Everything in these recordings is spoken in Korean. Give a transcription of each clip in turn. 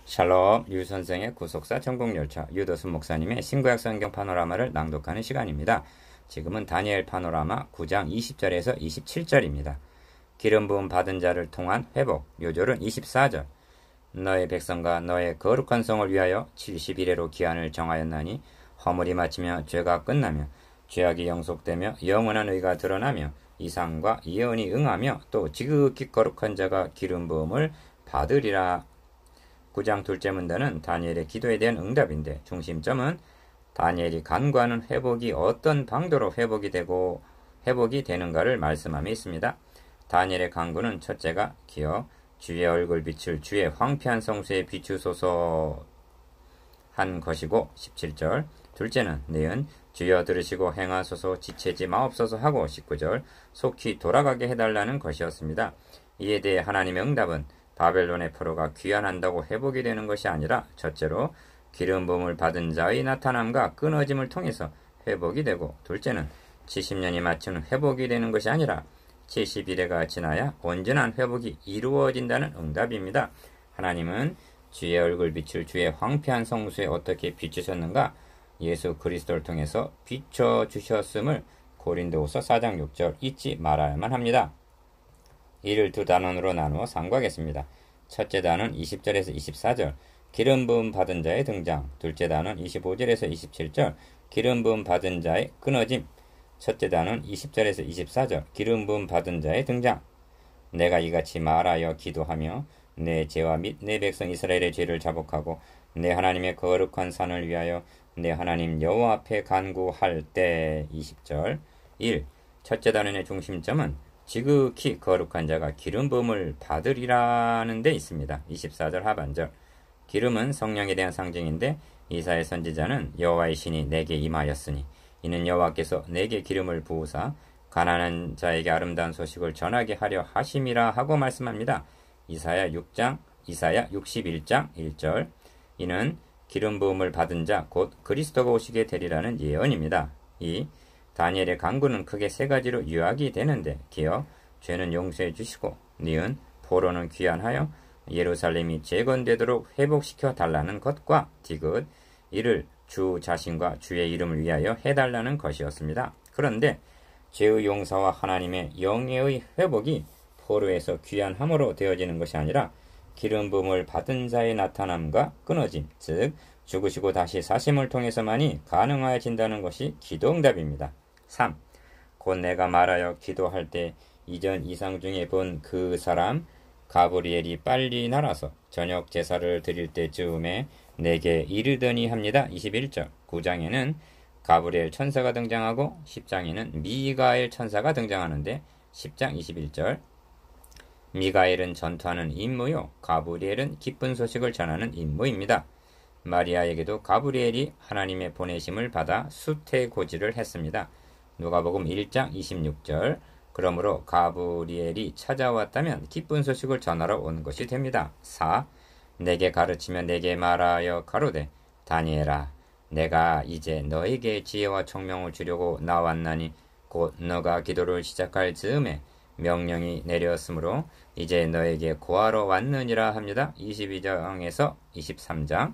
샬롬 유선생의 구속사 전공열차 유도순 목사님의 신구약 성경 파노라마를 낭독하는 시간입니다. 지금은 다니엘 파노라마 9장 20절에서 27절입니다. 기름 부음 받은 자를 통한 회복. 요절은 24절. 너의 백성과 너의 거룩한 성을 위하여 70일에로 기한을 정하였나니 허물이 마치며 죄가 끝나며 죄악이 영속되며 영원한 의가 드러나며 이상과 예언이 응하며 또 지극히 거룩한 자가 기름 부음을 받으리라. 9장 둘째 문단은 다니엘의 기도에 대한 응답인데 중심점은 다니엘이 간구하는 회복이 어떤 방도로 회복이 되는가를 말씀함에 있습니다. 다니엘의 간구는 첫째가 기어 주의 얼굴빛을 주의 황폐한 성수에 비추소서 한 것이고 17절. 둘째는 니은 주여 들으시고 행하소서 지체지 마옵소서 하고 19절 속히 돌아가게 해달라는 것이었습니다. 이에 대해 하나님의 응답은 바벨론의 포로가 귀환한다고 회복이 되는 것이 아니라 첫째로 기름 부음을 받은 자의 나타남과 끊어짐을 통해서 회복이 되고, 둘째는 70년이 맞춘 회복이 되는 것이 아니라 70일에가 지나야 온전한 회복이 이루어진다는 응답입니다. 하나님은 주의 얼굴빛을 주의 황폐한 성수에 어떻게 비추셨는가? 예수 그리스도를 통해서 비춰주셨음을 고린도후서 4장 6절 잊지 말아야만 합니다. 이를 두 단원으로 나누어 상고하겠습니다. 첫째 단원 20절에서 24절 기름 부음 받은 자의 등장. 둘째 단원 25절에서 27절 기름 부음 받은 자의 끊어짐. 첫째 단원 20절에서 24절 기름 부음 받은 자의 등장. 내가 이같이 말하여 기도하며 내 죄와 및 내 백성 이스라엘의 죄를 자복하고 내 하나님의 거룩한 산을 위하여 내 하나님 여호와 앞에 간구할 때. 20절 1. 첫째 단원의 중심점은 지극히 거룩한 자가 기름 부음을 받으리라는 데 있습니다. 24절 하반절. 기름은 성령에 대한 상징인데 이사야 선지자는 여호와의 신이 내게 임하였으니 이는 여호와께서 내게 기름을 부으사 가난한 자에게 아름다운 소식을 전하게 하려 하심이라 하고 말씀합니다. 이사야 61장 1절. 이는 기름 부음을 받은 자 곧 그리스도가 오시게 되리라는 예언입니다. 2. 다니엘의 간구는 크게 세 가지로 요약이 되는데 기어 죄는 용서해 주시고 니은 포로는 귀환하여 예루살렘이 재건되도록 회복시켜 달라는 것과 디귿 이를 주 자신과 주의 이름을 위하여 해달라는 것이었습니다. 그런데 죄의 용서와 하나님의 영예의 회복이 포로에서 귀환함으로 되어지는 것이 아니라 기름 부음을 받은 자의 나타남과 끊어짐, 즉 죽으시고 다시 사심을 통해서만이 가능하여진다는 것이 기도응답입니다. 3. 곧 내가 말하여 기도할 때 이전 이상 중에 본 그 사람 가브리엘이 빨리 날아서 저녁 제사를 드릴 때쯤에 내게 이르더니 합니다. 21절. 9장에는 가브리엘 천사가 등장하고 10장에는 미가엘 천사가 등장하는데 10장 21절. 미가엘은 전투하는 임무요, 가브리엘은 기쁜 소식을 전하는 임무입니다. 마리아에게도 가브리엘이 하나님의 보내심을 받아 수태고지를 했습니다. 누가복음 1장 26절. 그러므로 가브리엘이 찾아왔다면 기쁜 소식을 전하러 온 것이 됩니다. 4. 내게 가르치며 내게 말하여 가로되 다니엘아 내가 이제 너에게 지혜와 총명을 주려고 나왔나니 곧 너가 기도를 시작할 즈음에 명령이 내렸으므로 이제 너에게 고하러 왔느니라 합니다. 22장에서 23장.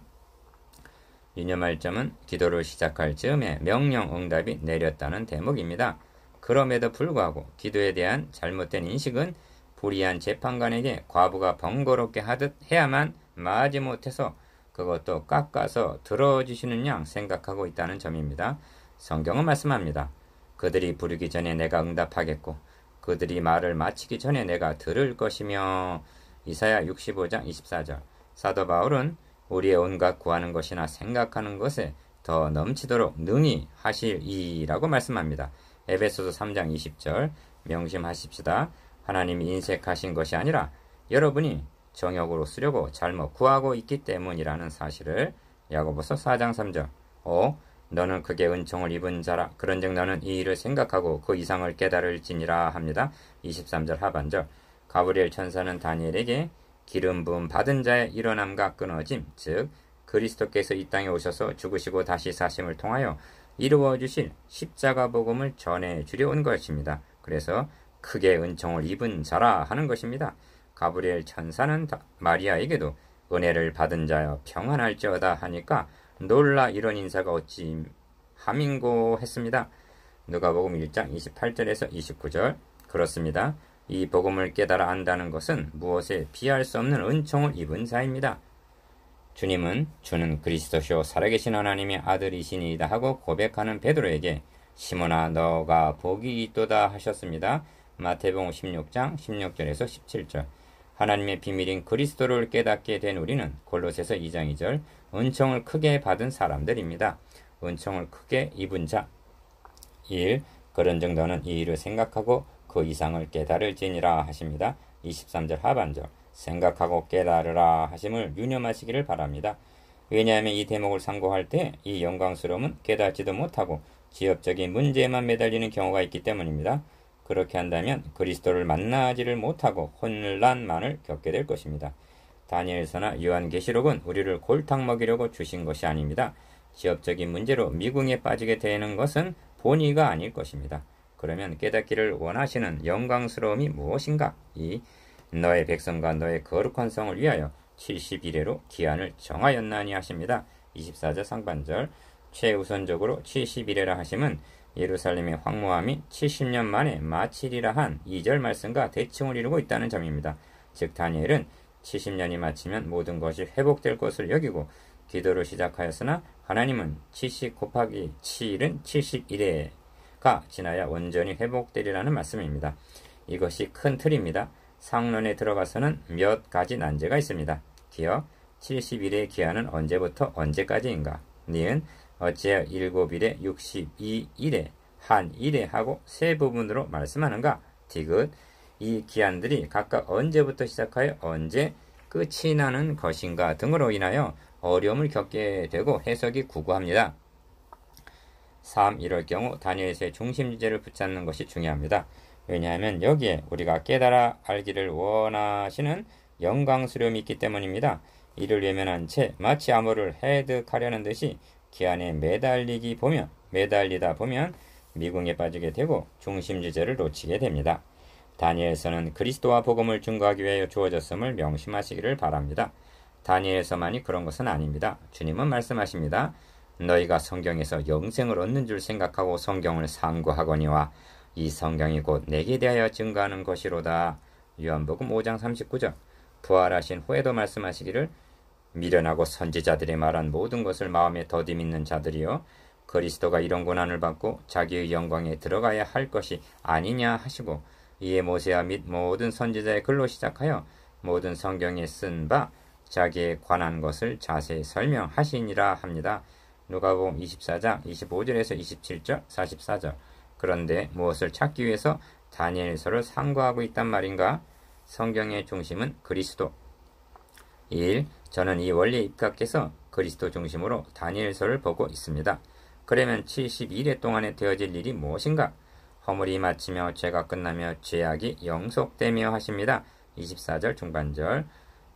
유념할 점은 기도를 시작할 즈음에 명령 응답이 내렸다는 대목입니다. 그럼에도 불구하고 기도에 대한 잘못된 인식은 불의한 재판관에게 과부가 번거롭게 하듯 해야만 마지못해서 그것도 깎아서 들어주시는 양 생각하고 있다는 점입니다. 성경은 말씀합니다. 그들이 부르기 전에 내가 응답하겠고 그들이 말을 마치기 전에 내가 들을 것이며. 이사야 65장 24절. 사도 바울은 우리의 온갖 구하는 것이나 생각하는 것에 더 넘치도록 능히 하시리라고 말씀합니다. 에베소서 3장 20절. 명심하십시다. 하나님이 인색하신 것이 아니라 여러분이 정욕으로 쓰려고 잘못 구하고 있기 때문이라는 사실을. 야고보서 4장 3절. 5. 너는 크게 은총을 입은 자라 그런즉 너는 이 일을 생각하고 그 이상을 깨달을지니라 합니다. 23절 하반절. 가브리엘 천사는 다니엘에게 기름 부음 받은 자의 일어남과 끊어짐, 즉 그리스도께서 이 땅에 오셔서 죽으시고 다시 사심을 통하여 이루어 주실 십자가 복음을 전해 주려 온 것입니다. 그래서 크게 은총을 입은 자라 하는 것입니다. 가브리엘 천사는 마리아에게도 은혜를 받은 자여 평안할지어다 하니까 놀라 이런 인사가 어찌 함인고 했습니다. 누가복음 1장 28절에서 29절. 그렇습니다. 이 복음을 깨달아 안다는 것은 무엇에 비할 수 없는 은총을 입은 자입니다. 주님은 주는 그리스도시요 살아계신 하나님의 아들이시니이다 하고 고백하는 베드로에게 시몬아 너가 복이 있도다 하셨습니다. 마태복음 16장 16절에서 17절. 하나님의 비밀인 그리스도를 깨닫게 된 우리는 골로새서 2장 2절 은총을 크게 받은 사람들입니다. 은총을 크게 입은 자. 1. 그런즉 너는 이 일을 생각하고 그 이상을 깨달을지니라 하십니다. 23절 하반절. 생각하고 깨달으라 하심을 유념하시기를 바랍니다. 왜냐하면 이 대목을 상고할 때 이 영광스러움은 깨닫지도 못하고 지엽적인 문제에만 매달리는 경우가 있기 때문입니다. 그렇게 한다면 그리스도를 만나지를 못하고 혼란만을 겪게 될 것입니다. 다니엘서나 요한계시록은 우리를 골탕 먹이려고 주신 것이 아닙니다. 지엽적인 문제로 미궁에 빠지게 되는 것은 본의가 아닐 것입니다. 그러면 깨닫기를 원하시는 영광스러움이 무엇인가? 이 너의 백성과 너의 거룩한 성을 위하여 70일에로 기한을 정하였나니 하십니다. 24절 상반절. 최우선적으로 70일에라 하심은 예루살렘의 황무함이 70년 만에 마치리라 한 2절 말씀과 대칭을 이루고 있다는 점입니다. 즉 다니엘은 70년이 마치면 모든 것이 회복될 것을 여기고 기도를 시작하였으나 하나님은 70 곱하기 7은 71회가 지나야 온전히 회복되리라는 말씀입니다. 이것이 큰 틀입니다. 상론에 들어가서는 몇 가지 난제가 있습니다. 기억 71의 기한은 언제부터 언제까지인가? 니은 어찌하여 7일에 62일에 한 일에 하고 세 부분으로 말씀하는가? 디귿 이 기한들이 각각 언제부터 시작하여 언제 끝이 나는 것인가 등으로 인하여 어려움을 겪게 되고 해석이 구구합니다. 3. 이럴 경우 다니엘서의 중심 주제를 붙잡는 것이 중요합니다. 왜냐하면 여기에 우리가 깨달아 알기를 원하시는 영광스러움이 있기 때문입니다. 이를 외면한 채 마치 암호를 해득하려는 듯이 기한에 매달리다 보면 미궁에 빠지게 되고 중심 주제를 놓치게 됩니다. 다니엘서는 그리스도와 복음을 증거하기 위하여 주어졌음을 명심하시기를 바랍니다. 다니엘서만이 그런 것은 아닙니다. 주님은 말씀하십니다. 너희가 성경에서 영생을 얻는 줄 생각하고 성경을 상고하거니와 이 성경이 곧 내게 대하여 증거하는 것이로다. 요한복음 5장 39절. 부활하신 후에도 말씀하시기를 미련하고 선지자들이 말한 모든 것을 마음에 더디 믿는 자들이여 그리스도가 이런 고난을 받고 자기의 영광에 들어가야 할 것이 아니냐 하시고 이에 모세와 및 모든 선지자의 글로 시작하여 모든 성경에 쓴 바 자기에 관한 것을 자세히 설명하시니라 합니다. 누가복음 24장 25절에서 27절 44절. 그런데 무엇을 찾기 위해서 다니엘서를 상고하고 있단 말인가? 성경의 중심은 그리스도. 1. 저는 이 원리에 입각해서 그리스도 중심으로 다니엘서를 보고 있습니다. 그러면 72일 동안에 되어질 일이 무엇인가? 허물이 마치며 죄가 끝나며 죄악이 영속되며 하십니다. 24절 중반절.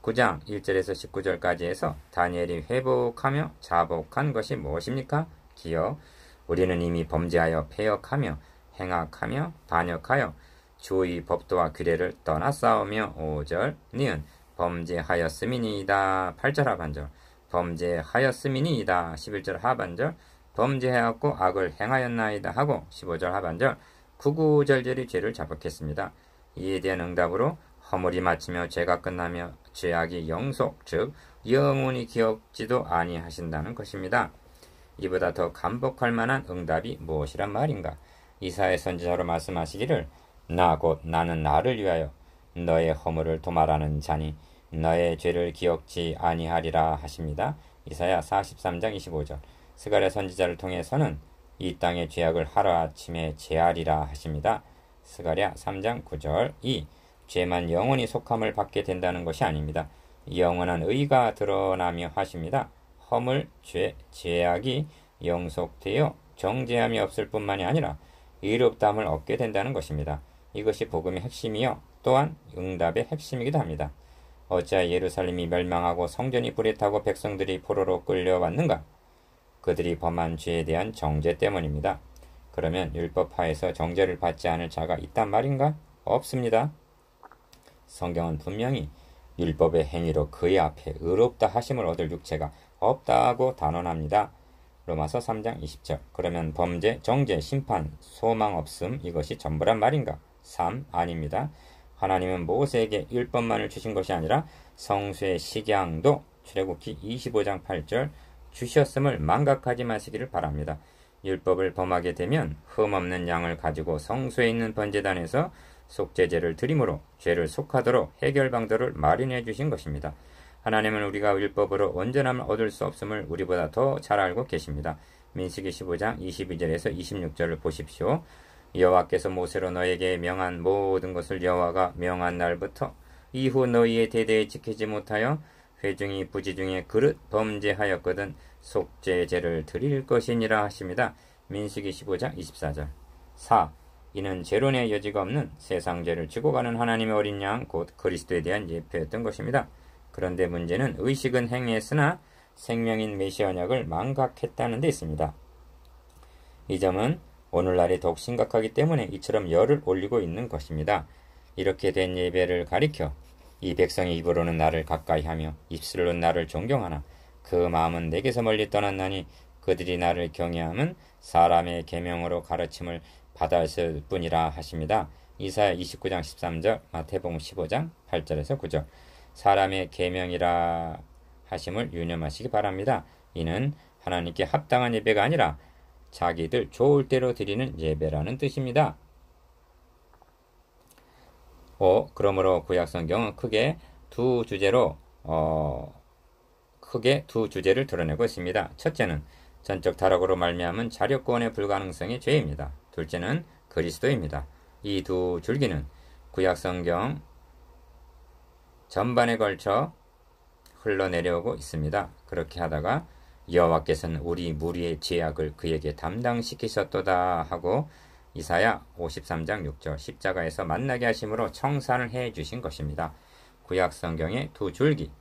9장 1절에서 19절까지 해서 다니엘이 회복하며 자복한 것이 무엇입니까? 기억. 우리는 이미 범죄하여 패역하며 행악하며 반역하여 주의 법도와 규례를 떠나싸우며 5절. 니은 범죄하였음이니이다. 8절 하반절. 범죄하였음이니이다. 11절 하반절. 범죄하였고 악을 행하였나이다 하고 15절 하반절. 구구절절히 죄를 자복했습니다. 이에 대한 응답으로 허물이 마치며 죄가 끝나며 죄악이 영속 즉 영원히 기억지도 아니하신다는 것입니다. 이보다 더 감복할 만한 응답이 무엇이란 말인가? 이사야 선지자로 말씀하시기를 나 곧 나는 나를 위하여 너의 허물을 도말하는 자니 너의 죄를 기억지 아니하리라 하십니다. 이사야 43장 25절. 스가랴 선지자를 통해서는 이 땅의 죄악을 하루아침에 제하리라 하십니다. 스가랴 3장 9절. 2. 죄만 영원히 속함을 받게 된다는 것이 아닙니다. 영원한 의가 드러나며 하십니다. 허물, 죄, 죄악이 영속되어 정죄함이 없을 뿐만이 아니라 의롭다함을 얻게 된다는 것입니다. 이것이 복음의 핵심이요 또한 응답의 핵심이기도 합니다. 어찌하여 예루살렘이 멸망하고 성전이 불에 타고 백성들이 포로로 끌려왔는가? 그들이 범한 죄에 대한 정죄 때문입니다. 그러면 율법하에서 정죄를 받지 않을 자가 있단 말인가? 없습니다. 성경은 분명히 율법의 행위로 그의 앞에 의롭다 하심을 얻을 육체가 없다고 단언합니다. 로마서 3장 20절. 그러면 범죄, 정죄, 심판, 소망 없음 이것이 전부란 말인가? 3. 아닙니다. 하나님은 모세에게 율법만을 주신 것이 아니라 성수의 식양도 출애굽기 25장 8절 주셨음을 망각하지 마시기를 바랍니다. 율법을 범하게 되면 흠없는 양을 가지고 성소에 있는 번제단에서 속죄제를 드림으로 죄를 속하도록 해결 방도를 마련해 주신 것입니다. 하나님은 우리가 율법으로 온전함을 얻을 수 없음을 우리보다 더 잘 알고 계십니다. 민수기 15장 22절에서 26절을 보십시오. 여호와께서 모세로 너에게 명한 모든 것을 여호와가 명한 날부터 이후 너희의 대대에 지키지 못하여 회중이 부지 중에 그릇 범죄하였거든 속죄제를 드릴 것이니라 하십니다. 민수기 15장 24절. 4. 이는 재론의 여지가 없는 세상 죄를 지고 가는 하나님의 어린 양 곧 그리스도에 대한 예표였던 것입니다. 그런데 문제는 의식은 행했으나 생명인 메시아 언약을 망각했다는 데 있습니다. 이 점은 오늘날이 더욱 심각하기 때문에 이처럼 열을 올리고 있는 것입니다. 이렇게 된 예배를 가리켜 이 백성의 입으로는 나를 가까이 하며 입술로는 나를 존경하나 그 마음은 내게서 멀리 떠났나니 그들이 나를 경외함은 사람의 계명으로 가르침을 받았을 뿐이라 하십니다. 이사야 29장 13절, 마태복음 15장 8절에서 9절. 사람의 계명이라 하심을 유념하시기 바랍니다. 이는 하나님께 합당한 예배가 아니라 자기들 좋을 대로 드리는 예배라는 뜻입니다. 그러므로 구약성경은 크게 두 주제를 드러내고 있습니다. 첫째는 전적 타락으로 말미암은 자력구원의 불가능성의 죄입니다. 둘째는 그리스도입니다. 이 두 줄기는 구약성경 전반에 걸쳐 흘러내려오고 있습니다. 그렇게 하다가 여호와께서는 우리 무리의 죄악을 그에게 담당시키셨도다 하고 이사야 53장 6절 십자가에서 만나게 하심으로 청산을 해 주신 것입니다. 구약성경의 두 줄기.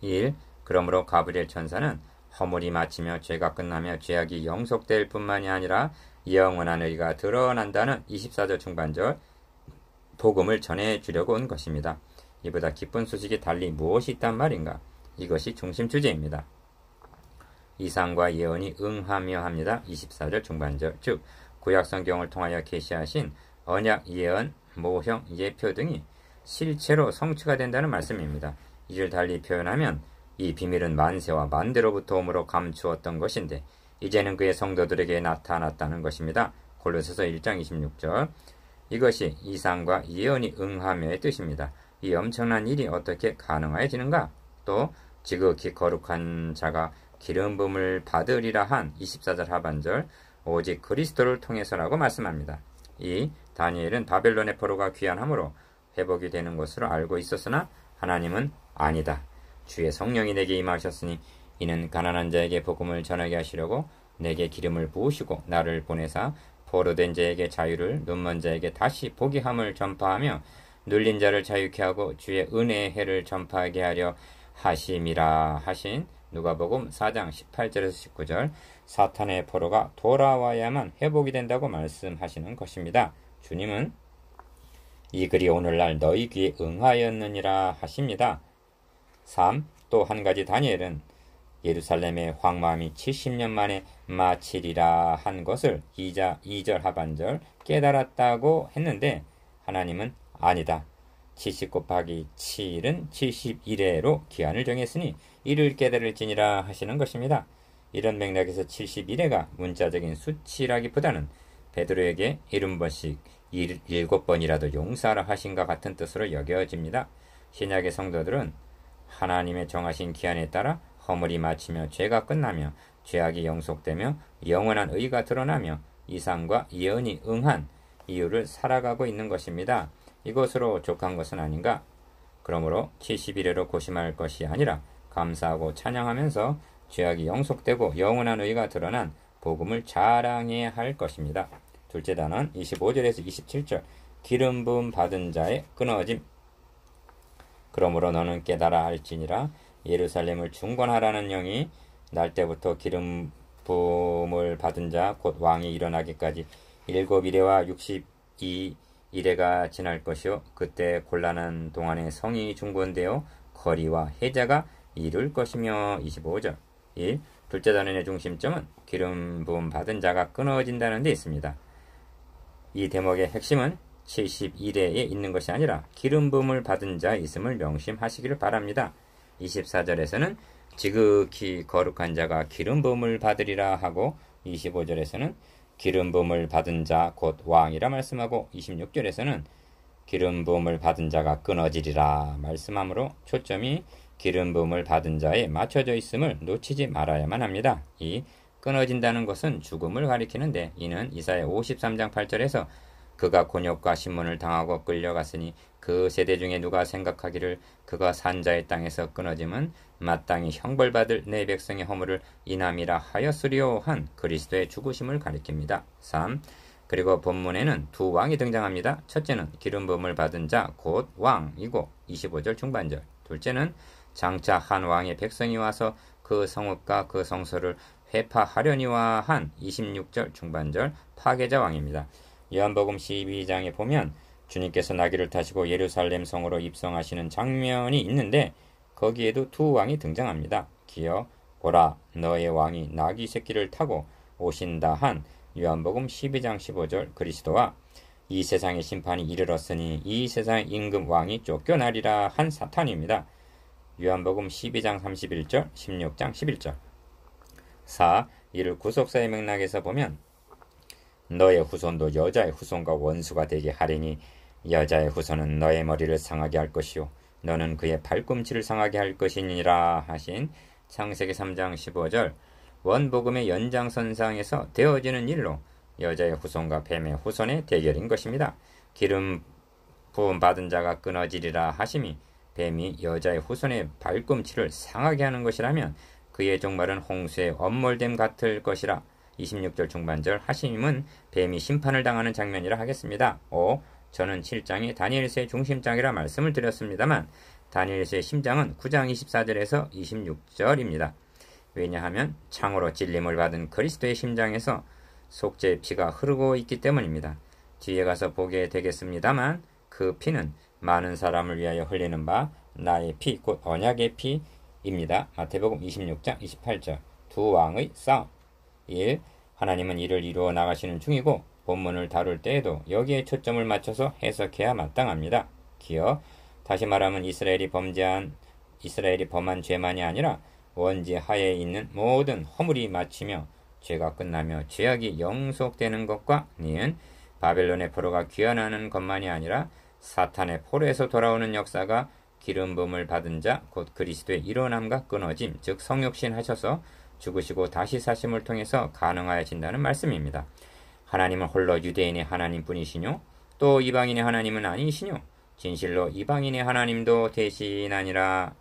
1. 그러므로 가브리엘 천사는 허물이 마치며 죄가 끝나며 죄악이 영속될 뿐만이 아니라 영원한 의가 드러난다는 24절 중반절 복음을 전해주려고 온 것입니다. 이보다 기쁜 소식이 달리 무엇이 있단 말인가? 이것이 중심 주제입니다. 이상과 예언이 응하며 합니다. 24절 중반절 즉 구약성경을 통하여 계시하신 언약, 예언, 모형, 예표 등이 실체로 성취가 된다는 말씀입니다. 이를 달리 표현하면 이 비밀은 만세와 만대로부터 오므로 감추었던 것인데 이제는 그의 성도들에게 나타났다는 것입니다. 골로새서 1장 26절. 이것이 이상과 예언이 응하며의 뜻입니다. 이 엄청난 일이 어떻게 가능해지는가? 또 지극히 거룩한 자가 기름 부음을 받으리라 한 24절 하반절 오직 그리스도를 통해서라고 말씀합니다. 이 다니엘은 바벨론의 포로가 귀환함으로 회복이 되는 것으로 알고 있었으나 하나님은 아니다. 주의 성령이 내게 임하셨으니 이는 가난한 자에게 복음을 전하게 하시려고 내게 기름을 부으시고 나를 보내사 포로된 자에게 자유를 눈먼 자에게 다시 보게 함을 전파하며 눌린 자를 자유케 하고 주의 은혜의 해를 전파하게 하려 하심이라 하신 누가복음 4장 18절에서 19절 사탄의 포로가 돌아와야만 회복이 된다고 말씀하시는 것입니다. 주님은 이 글이 오늘날 너희 귀에 응하였느니라 하십니다. 3. 또 한 가지 다니엘은 예루살렘의 황무함이 70년 만에 마치리라 한 것을 2절 하반절 깨달았다고 했는데 하나님은 아니다. 70 곱하기 7은 71회로 기한을 정했으니 이를 깨달을지니라 하시는 것입니다. 이런 맥락에서 71회가 문자적인 수치라기보다는 베드로에게 70번씩 7번이라도 용서하라 하신과 같은 뜻으로 여겨집니다. 신약의 성도들은 하나님의 정하신 기한에 따라 허물이 마치며 죄가 끝나며 죄악이 영속되며 영원한 의가 드러나며 이상과 예언이 응한 이유를 살아가고 있는 것입니다. 이것으로 족한 것은 아닌가? 그러므로 71회로 고심할 것이 아니라 감사하고 찬양하면서 죄악이 영속되고 영원한 의가 드러난 복음을 자랑해야 할 것입니다. 둘째 단원 25절에서 27절 기름 부음 받은 자의 끊어짐. 그러므로 너는 깨달아 알지니라 예루살렘을 중건하라는 영이 날 때부터 기름 부음을 받은 자 곧 왕이 일어나기까지 7 이레와 62 이래가 지날 것이요 그때 곤란한 동안에 성이 중건되어 거리와 해자가 이룰 것이며. 25절 1. 둘째 단원의 중심점은 기름 부음 받은 자가 끊어진다는 데 있습니다. 이 대목의 핵심은 71회에 있는 것이 아니라 기름 부음을 받은 자에 있음을 명심하시기를 바랍니다. 24절에서는 지극히 거룩한 자가 기름 부음을 받으리라 하고, 25절에서는 기름 부음을 받은 자 곧 왕이라 말씀하고, 26절에서는 기름 부음을 받은 자가 끊어지리라 말씀하므로 초점이 기름 부음을 받은 자에 맞춰져 있음을 놓치지 말아야만 합니다. 이 끊어진다는 것은 죽음을 가리키는데, 이는 이사야 53장 8절에서 그가 곤욕과 신문을 당하고 끌려갔으니 그 세대 중에 누가 생각하기를 그가 산자의 땅에서 끊어짐은 마땅히 형벌받을 내 백성의 허물을 인함이라 하였으리요 한 그리스도의 죽으심을 가리킵니다. 3. 그리고 본문에는 두 왕이 등장합니다. 첫째는 기름 부음을 받은 자 곧 왕이고 25절 중반절, 둘째는 장차 한 왕의 백성이 와서 그 성읍과 그 성소를 회파하려니와 한 26절 중반절 파괴자 왕입니다. 요한복음 12장에 보면 주님께서 나귀를 타시고 예루살렘 성으로 입성하시는 장면이 있는데, 거기에도 두 왕이 등장합니다. 기어 보라 너의 왕이 나귀 새끼를 타고 오신다 한 요한복음 12장 15절 그리스도와 이 세상의 심판이 이르렀으니 이 세상의 임금 왕이 쫓겨나리라 한 사탄입니다. 요한복음 12장 31절 16장 11절 4. 이를 구속사의 맥락에서 보면 너의 후손도 여자의 후손과 원수가 되게 하리니 여자의 후손은 너의 머리를 상하게 할 것이요 너는 그의 발꿈치를 상하게 할 것이니라 하신 창세기 3장 15절 원복음의 연장선상에서 되어지는 일로 여자의 후손과 뱀의 후손의 대결인 것입니다. 기름 부음 받은 자가 끊어지리라 하심이 뱀이 여자의 후손의 발꿈치를 상하게 하는 것이라면 그의 종말은 홍수의 엄몰됨 같을 것이라. 26절 중반절 하심은 뱀이 심판을 당하는 장면이라 하겠습니다. 5. 저는 7장이 다니엘서의 중심장이라 말씀을 드렸습니다만 다니엘서의 심장은 9장 24절에서 26절입니다. 왜냐하면 창으로 찔림을 받은 그리스도의 심장에서 속죄의 피가 흐르고 있기 때문입니다. 뒤에 가서 보게 되겠습니다만 그 피는 많은 사람을 위하여 흘리는 바 나의 피 곧 언약의 피입니다. 마태복음 26장 28절 두 왕의 싸움. 1. 하나님은 이를 이루어 나가시는 중이고 본문을 다룰 때에도 여기에 초점을 맞춰서 해석해야 마땅합니다. 기어 다시 말하면 이스라엘이 범한 죄만이 아니라 원지 하에 있는 모든 허물이 마치며 죄가 끝나며 죄악이 영속되는 것과 니은 바벨론의 포로가 귀환하는 것만이 아니라 사탄의 포로에서 돌아오는 역사가 기름 부음을 받은 자 곧 그리스도의 일어남과 끊어짐 즉 성육신 하셔서 죽으시고 다시 사심을 통해서 가능하여진다는 말씀입니다. 하나님은 홀로 유대인의 하나님뿐이시뇨 또 이방인의 하나님은 아니시뇨 진실로 이방인의 하나님도 되시나니라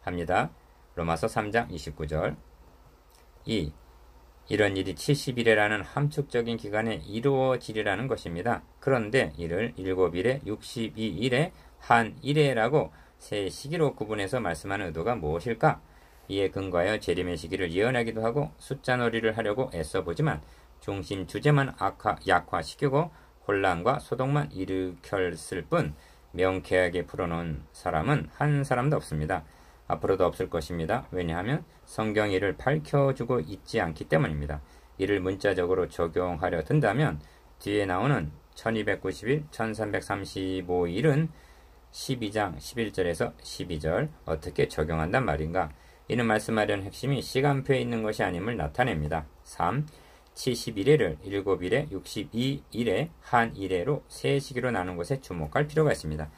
합니다. 로마서 3장 29절 2. 이런 일이 70일이라는 함축적인 기간에 이루어지리라는 것입니다. 그런데 이를 7일에 62일에 한 1회라고 세 시기로 구분해서 말씀하는 의도가 무엇일까? 이에 근거하여 재림의 시기를 예언하기도 하고 숫자놀이를 하려고 애써보지만 중심 주제만 약화시키고 혼란과 소동만 일으켰을 뿐 명쾌하게 풀어놓은 사람은 한 사람도 없습니다. 앞으로도 없을 것입니다. 왜냐하면 성경이 이를 밝혀주고 있지 않기 때문입니다. 이를 문자적으로 적용하려 든다면 뒤에 나오는 1290일, 1335일은 12장 11절에서 12절 어떻게 적용한단 말인가? 이는 말씀하려는 핵심이 시간표에 있는 것이 아님을 나타냅니다. 3. 71회를 7일에 62일에 한 1회로 세 시기로 나눈 것에 주목할 필요가 있습니다.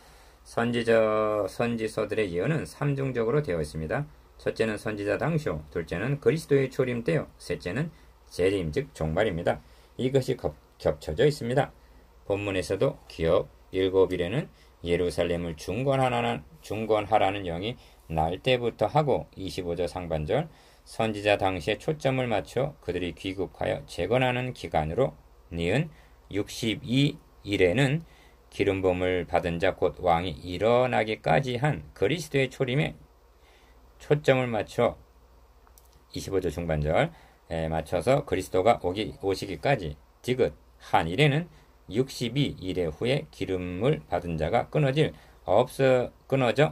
선지서들의 예언은 3중적으로 되어 있습니다. 첫째는 선지자 당시요, 둘째는 그리스도의 초림 때요, 셋째는 재림 즉 종말입니다. 이것이 겹쳐져 있습니다. 본문에서도 기업 7일에는 예루살렘을 중건하라는 영이 날 때부터 하고 25절 상반절 선지자 당시에 초점을 맞춰 그들이 귀국하여 재건하는 기간으로 니은 62일에는 기름 부음을 받은 자 곧 왕이 일어나기까지 한 그리스도의 초림에 초점을 맞춰 25절 중반절에 맞춰서 그리스도가 오시기까지 디귿 한 일에는 62일의 후에 기름을 받은 자가 끊어져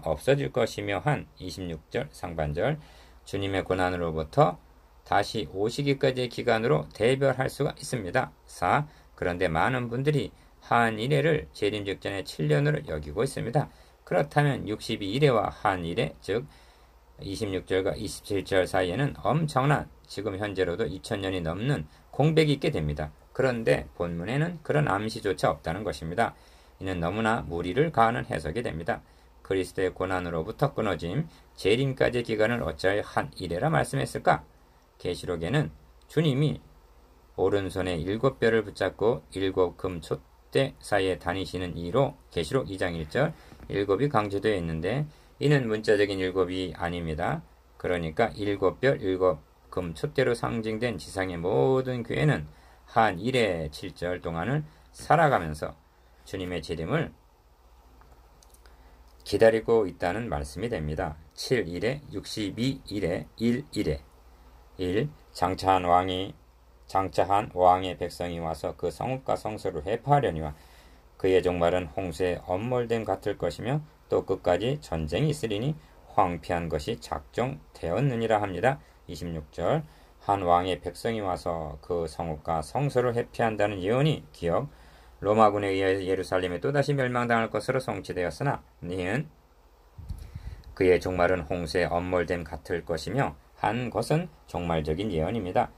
없어질 것이며 한 26절 상반절 주님의 고난으로부터 다시 오시기까지의 기간으로 대별할 수가 있습니다. 4. 그런데 많은 분들이 한 이래를 재림 직전의 7년으로 여기고 있습니다. 그렇다면 62일에와 한 이래, 즉 26절과 27절 사이에는 엄청난 지금 현재로도 2000년이 넘는 공백이 있게 됩니다. 그런데 본문에는 그런 암시조차 없다는 것입니다. 이는 너무나 무리를 가하는 해석이 됩니다. 그리스도의 고난으로부터 끊어짐, 재림까지의 기간을 어찌하여 한 이래라 말씀했을까? 계시록에는 주님이 오른손에 7뼈를 붙잡고 7금 촛대 사이에 다니시는 이로 계시록 2장 1절 7이 강조되어 있는데 이는 문자적인 7이 아닙니다. 그러니까 7뼈 7금 촛대로 상징된 지상의 모든 교회는 한 1의 7절 동안을 살아가면서 주님의 재림을 기다리고 있다는 말씀이 됩니다. 7일에 62일에 1일에 1. 장차한 왕의 백성이 와서 그 성읍과 성소를 회파하려니와 그의 종말은 홍수의 엄몰됨 같을 것이며 또 끝까지 전쟁이 있으리니 황폐한 것이 작정되었느니라 합니다. 26절 한 왕의 백성이 와서 그 성읍과 성소를 회피한다는 예언이 기억 로마군에 의해 예루살렘이 또다시 멸망당할 것으로 성취되었으나 니은 그의 종말은 홍수의 엄몰됨 같을 것이며 한 것은 종말적인 예언입니다.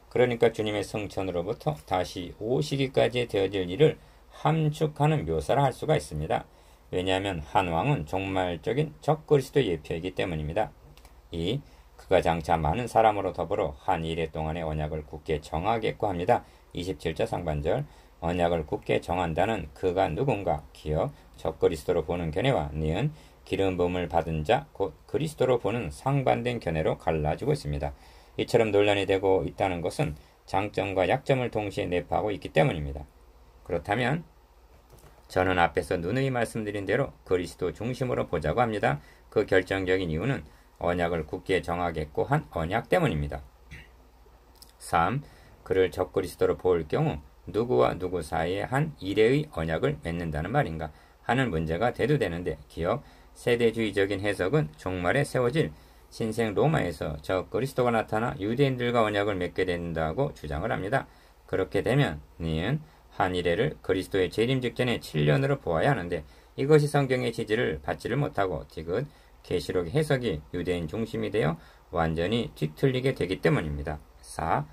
그러니까 주님의 성천으로부터 다시 오시기까지 되어질 일을 함축하는 묘사를 할 수가 있습니다. 왜냐하면 한 왕은 종말적인 적그리스도 예표이기 때문입니다. 2. 그가 장차 많은 사람으로 더불어 한 이래 동안의 언약을 굳게 정하겠고 합니다. 27절 상반절 언약을 굳게 정한다는 그가 누군가 기억 적그리스도로 보는 견해와 니은 기름 부음을 받은 자 곧 그리스도로 보는 상반된 견해로 갈라지고 있습니다. 이처럼 논란이 되고 있다는 것은 장점과 약점을 동시에 내포하고 있기 때문입니다. 그렇다면 저는 앞에서 누누이 말씀드린 대로 그리스도 중심으로 보자고 합니다. 그 결정적인 이유는 언약을 굳게 정하겠고 한 언약 때문입니다. 3. 그를 적그리스도로 볼 경우 누구와 누구 사이에 한 이래의 언약을 맺는다는 말인가 하는 문제가 대두되는데 기억 세대주의적인 해석은 종말에 세워질 신생 로마에서 적그리스도가 나타나 유대인들과 언약을 맺게 된다고 주장을 합니다. 그렇게 되면 니은 한 이래를 그리스도의 재림 직전의 7년으로 보아야 하는데 이것이 성경의 지지를 받지를 못하고 디귿 계시록의 해석이 유대인 중심이 되어 완전히 뒤틀리게 되기 때문입니다. 4.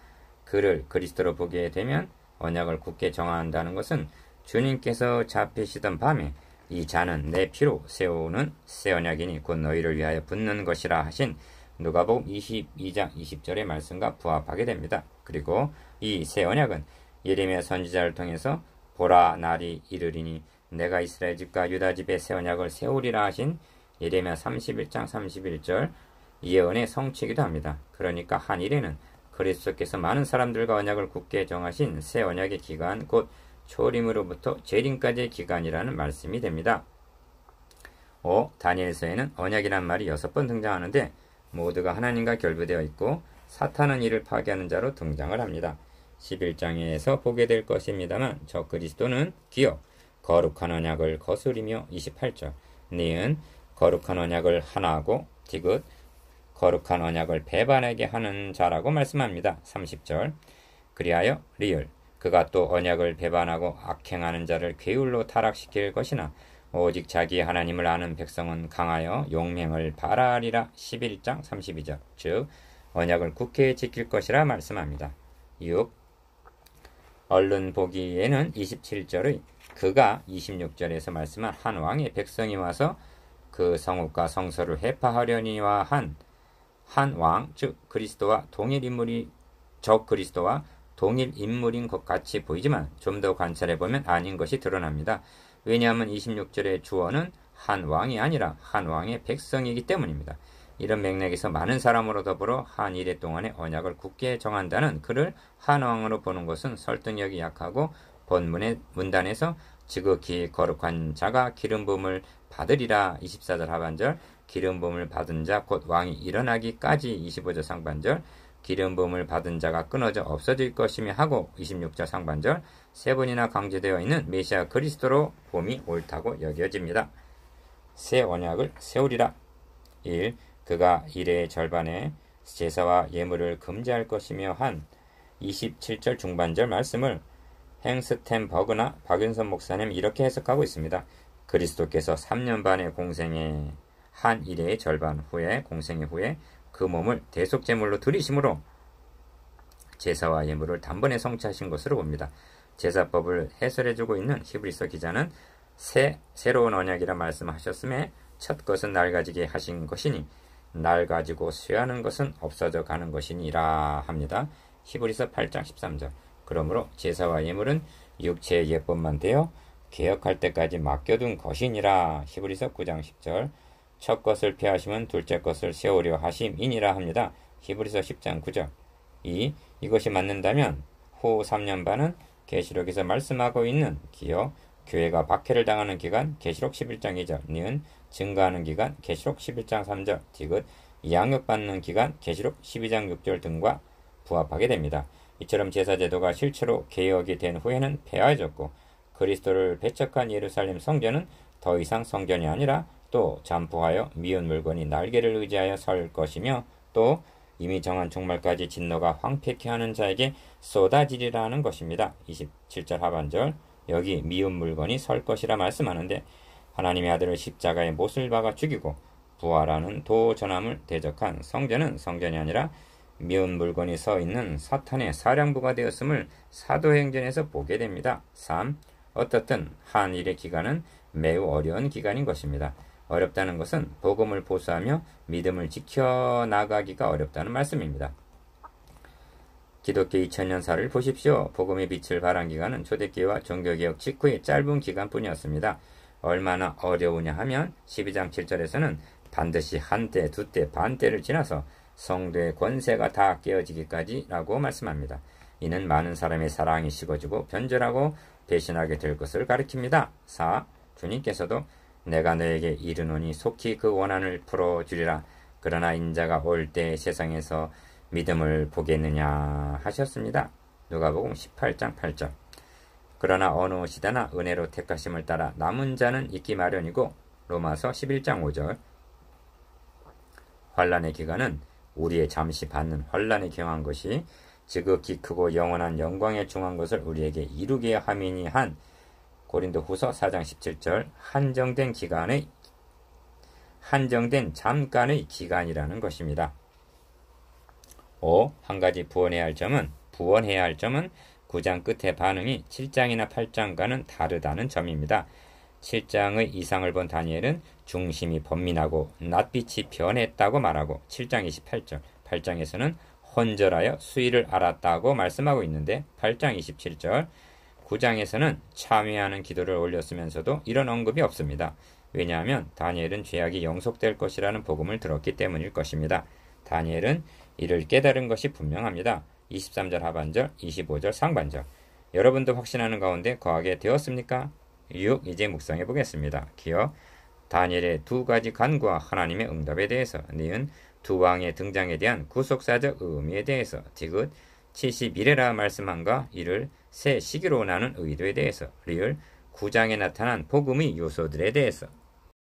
그를 그리스도로 보게 되면 언약을 굳게 정한다는 것은 주님께서 잡히시던 밤에 이 잔은 내 피로 세우는 새 언약이니 곧 너희를 위하여 붓는 것이라 하신 누가복음 22장 20절의 말씀과 부합하게 됩니다. 그리고 이 새 언약은 예레미야 선지자를 통해서 보라 날이 이르리니 내가 이스라엘 집과 유다 집에 새 언약을 세우리라 하신 예레미야 31장 31절 예언의 성취이기도 합니다. 그러니까 한 일에는 그리스도께서 많은 사람들과 언약을 굳게 정하신 새 언약의 기간 곧 초림으로부터 재림까지의 기간이라는 말씀이 됩니다. 5. 다니엘서에는 언약이란 말이 6번 등장하는데 모두가 하나님과 결부되어 있고 사탄은 이를 파괴하는 자로 등장을 합니다. 11장에서 보게 될 것입니다만 저 그리스도는 기억 거룩한 언약을 거스리며 28절 니은 거룩한 언약을 하나하고 디귿 거룩한 언약을 배반하게 하는 자라고 말씀합니다. 30절 그리하여 리을 그가 또 언약을 배반하고 악행하는 자를 괴울로 타락시킬 것이나 오직 자기 하나님을 아는 백성은 강하여 용맹을 발하리라. 11장 32절 즉 언약을 굳게 지킬 것이라 말씀합니다. 6. 얼른 보기에는 27절의 그가 26절에서 말씀한 한 왕의 백성이 와서 그 성읍과 성소를 회파하려니와 한 왕 즉 그리스도와 동일 인물이 적 그리스도와 동일 인물인 것 같이 보이지만 좀 더 관찰해보면 아닌 것이 드러납니다. 왜냐하면 26절의 주어는 한 왕이 아니라 한 왕의 백성이기 때문입니다. 이런 맥락에서 많은 사람으로 더불어 한 이래 동안의 언약을 굳게 정한다는 그를 한 왕으로 보는 것은 설득력이 약하고 본문의 문단에서 지극히 거룩한 자가 기름 부음을 받으리라 24절 하반절 기름 부음을 받은 자 곧 왕이 일어나기까지 25절 상반절 기름 부음을 받은 자가 끊어져 없어질 것이며 하고 26절 상반절 세 번이나 강조되어 있는 메시아 그리스도로 봄이 옳다고 여겨집니다. 새 언약을 세우리라. 1. 그가 일의 절반에 제사와 예물을 금지할 것이며 한 27절 중반절 말씀을 행스텐버그나 박윤선 목사님 이렇게 해석하고 있습니다. 그리스도께서 3년 반의 공생의 한 일의 절반 후에 공생의 후에 그 몸을 대속제물로 드리심으로 제사와 예물을 단번에 성취하신 것으로 봅니다. 제사법을 해설해주고 있는 히브리서 기자는 새로운 언약이라 말씀하셨음에 첫 것은 날 가지게 하신 것이니 날 가지고 쇠하는 것은 없어져 가는 것이니라 합니다. 히브리서 8장 13절. 그러므로 제사와 예물은 육체의 예법만 되어 개혁할 때까지 맡겨둔 것이니라. 히브리서 9장 10절. 첫 것을 피하시면 둘째 것을 세우려 하심이니라 합니다. 히브리서 10장 9절. 이것이 맞는다면 후 3년 반은 계시록에서 말씀하고 있는 기여 교회가 박해를 당하는 기간 계시록 11장 2절, 니은 증가하는 기간 계시록 11장 3절, 디귿 양육받는 기간 계시록 12장 6절 등과 부합하게 됩니다. 이처럼 제사제도가 실제로 개혁이 된 후에는 폐하해졌고 그리스도를 배척한 예루살렘 성전은 더 이상 성전이 아니라 또 잠포하여 미운 물건이 날개를 의지하여 설 것이며 또 이미 정한 종말까지 진노가 황폐케 하는 자에게 쏟아지리라는 것입니다. 27절 하반절. 여기 미운 물건이 설 것이라 말씀하는데 하나님의 아들을 십자가에 못을 박아 죽이고 부활하는 도전함을 대적한 성전은 성전이 아니라 미운 물건이 서 있는 사탄의 사령부가 되었음을 사도행전에서 보게 됩니다. 3. 어떻든 한 일의 기간은 매우 어려운 기간인 것입니다. 어렵다는 것은 복음을 보수하며 믿음을 지켜나가기가 어렵다는 말씀입니다. 기독교 2000년사를 보십시오. 복음의 빛을 발한 기간은 초대교회와 종교개혁 직후의 짧은 기간뿐이었습니다. 얼마나 어려우냐 하면 12장 7절에서는 반드시 한때, 두때, 반때를 지나서 성도의 권세가 다 깨어지기까지 라고 말씀합니다. 이는 많은 사람의 사랑이 식어지고 변절하고 배신하게 될 것을 가리킵니다. 4. 주님께서도 내가 너에게 이르노니 속히 그 원한을 풀어주리라. 그러나 인자가 올 때 세상에서 믿음을 보겠느냐 하셨습니다. 누가복음 18장 8절. 그러나 어느 시대나 은혜로 택하심을 따라 남은 자는 있기 마련이고 로마서 11장 5절. 환난의 기간은 우리의 잠시 받는 환난에 경한 것이 지극히 크고 영원한 영광에 중한 것을 우리에게 이루게 함이니 한 고린도후서 4장 17절. 한정된 잠깐의 기간이라는 것입니다. 5. 한 가지 부원해야 할 점은 9장 끝의 반응이 7장이나 8장과는 다르다는 점입니다. 7장의 이상을 본 다니엘은 중심이 번민하고 낯빛이 변했다고 말하고 7장 28절, 8장에서는 혼절하여 수위를 알았다고 말씀하고 있는데 8장 27절, 9장에서는 참회하는 기도를 올렸으면서도 이런 언급이 없습니다. 왜냐하면 다니엘은 죄악이 영속될 것이라는 복음을 들었기 때문일 것입니다. 다니엘은 이를 깨달은 것이 분명합니다. 23절 하반절, 25절 상반절. 여러분도 확신하는 가운데 거하게 되었습니까? 6. 이제 묵상해 보겠습니다. 기억. 다니엘의 두 가지 간구와 하나님의 응답에 대해서. 니은 두 왕의 등장에 대한 구속사적 의미에 대해서. 디귿 70일에라 말씀한가 이를 새 시기로 나눈 의도에 대해서. 리을 9장에 나타난 복음의 요소들에 대해서.